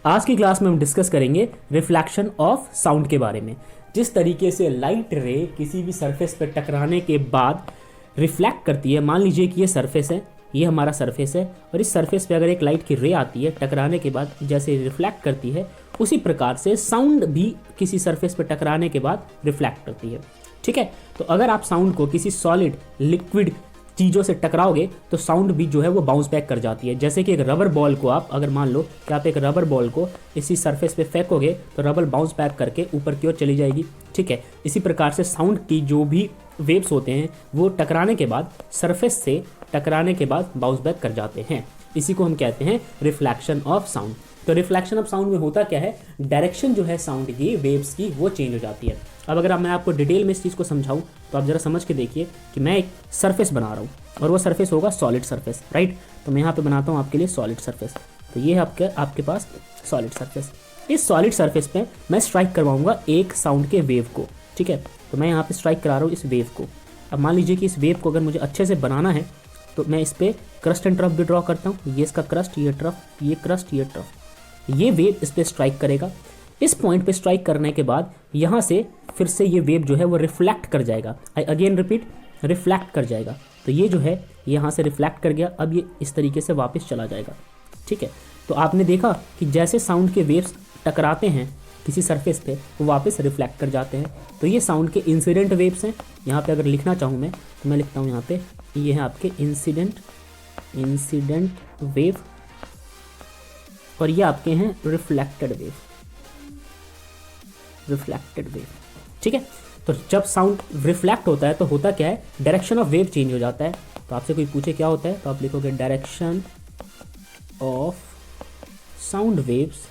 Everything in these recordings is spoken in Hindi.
आज की क्लास में हम डिस्कस करेंगे रिफ्लेक्शन ऑफ साउंड के बारे में। जिस तरीके से लाइट रे किसी भी सरफेस पर टकराने के बाद रिफ्लेक्ट करती है, मान लीजिए कि ये सरफेस है, ये हमारा सरफेस है और इस सरफेस पे अगर एक लाइट की रे आती है, टकराने के बाद जैसे रिफ्लेक्ट करती है, उसी प्रकार से साउंड भी किसी सरफेस पर टकराने के बाद रिफ्लेक्ट करती है। ठीक है, तो अगर आप साउंड को किसी सॉलिड लिक्विड चीज़ों से टकराओगे तो साउंड भी जो है वो बाउंस बैक कर जाती है। जैसे कि एक रबर बॉल को आप अगर मान लो कि आप एक रबर बॉल को इसी सरफेस पे फेंकोगे तो रबर बाउंस बैक करके ऊपर की ओर चली जाएगी। ठीक है, इसी प्रकार से साउंड की जो भी वेव्स होते हैं वो टकराने के बाद सरफेस से टकराने के बाद बाउंस बैक कर जाते हैं। इसी को हम कहते हैं रिफ्लेक्शन ऑफ साउंड। तो रिफ्लेक्शन ऑफ साउंड में होता क्या है, डायरेक्शन जो है साउंड की वेव्स की वो चेंज हो जाती है। अब अगर मैं आपको डिटेल में इस चीज़ को समझाऊं तो आप जरा समझ के देखिए कि मैं एक सरफेस बना रहा हूँ और वो सरफेस होगा सॉलिड सरफेस, राइट। तो मैं यहाँ पे बनाता हूँ आपके लिए सॉलिड सरफेस। तो ये है आपके पास सॉलिड सरफेस। इस सॉलिड सरफेस पे मैं स्ट्राइक करवाऊंगा एक साउंड के वेव को। ठीक है, तो मैं यहाँ पे स्ट्राइक करा रहा हूँ इस वेव को। अब मान लीजिए कि इस वेव को अगर मुझे अच्छे से बनाना है तो मैं इस पर क्रस्ट एंड ट्रफ भी ड्रॉ करता हूँ। ये इसका क्रस्ट, ये ट्रफ, ये क्रस्ट, ये ट्रफ। ये वेव इस पर स्ट्राइक करेगा। इस पॉइंट पे स्ट्राइक करने के बाद यहाँ से फिर से ये वेव जो है वो रिफ्लेक्ट कर जाएगा। आई अगेन रिपीट, रिफ्लेक्ट कर जाएगा। तो ये जो है यहाँ से रिफ्लेक्ट कर गया, अब ये इस तरीके से वापस चला जाएगा। ठीक है, तो आपने देखा कि जैसे साउंड के वेव्स टकराते हैं किसी सरफेस पे वो वापस रिफ्लेक्ट कर जाते हैं। तो ये साउंड के इंसिडेंट वेव्स हैं। यहाँ पे अगर लिखना चाहूँ मैं तो मैं लिखता हूँ यहाँ पे, ये है आपके इंसिडेंट वेव और ये आपके हैं रिफ्लेक्टेड वेव। ठीक है, तो जब साउंड रिफ्लेक्ट होता है तो होता क्या है, डायरेक्शन ऑफ वेव चेंज हो जाता है। तो आपसे कोई पूछे क्या होता है तो आप लिखोगे direction of sound waves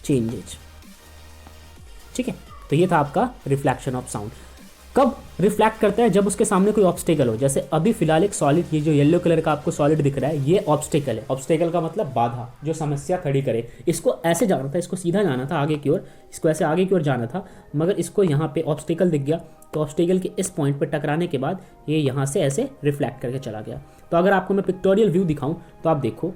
changes. ठीक है, तो ये था आपका रिफ्लेक्शन ऑफ साउंड। कब रिफ्लेक्ट करता है, जब उसके सामने कोई ऑब्स्टेकल हो। जैसे अभी फिलहाल एक सॉलिड, ये जो येलो कलर का आपको सॉलिड दिख रहा है, ये ऑब्स्टेकल है। ऑब्स्टेकल का मतलब बाधा, जो समस्या खड़ी करे। इसको ऐसे जाना था, इसको सीधा जाना था आगे की ओर, इसको ऐसे आगे की ओर जाना था, मगर इसको यहाँ पे ऑब्स्टेकल दिख गया। तो ऑब्स्टेकल के इस पॉइंट पर टकराने के बाद ये यहाँ से ऐसे रिफ्लेक्ट करके चला गया। तो अगर आपको मैं पिक्टोरियल व्यू दिखाऊं तो आप देखो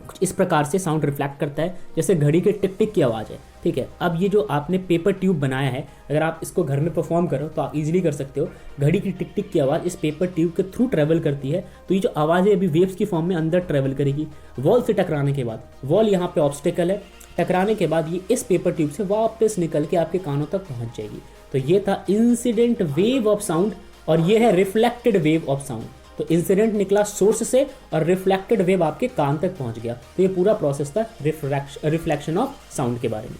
कुछ इस प्रकार से साउंड रिफ्लेक्ट करता है, जैसे घड़ी के टिक टिक की आवाज़ है। ठीक है, अब ये जो आपने पेपर ट्यूब बनाया है, अगर आप इसको घर में परफॉर्म करो तो आप इजीली कर सकते हो। घड़ी की टिक टिक की आवाज़ इस पेपर ट्यूब के थ्रू ट्रेवल करती है। तो ये जो आवाज़ है अभी वेव्स की फॉर्म में अंदर ट्रेवल करेगी। वॉल से टकराने के बाद, वॉल यहाँ पे ऑब्स्टेकल है, टकराने के बाद ये इस पेपर ट्यूब से वापस निकल के आपके कानों तक पहुँच जाएगी। तो ये था इंसिडेंट वेव ऑफ साउंड और ये है रिफ्लेक्टेड वेव ऑफ साउंड। तो इंसिडेंट निकला सोर्स से और रिफ्लेक्टेड वेव आपके कान तक पहुंच गया। तो ये पूरा प्रोसेस था रिफ्लेक्शन ऑफ साउंड के बारे में।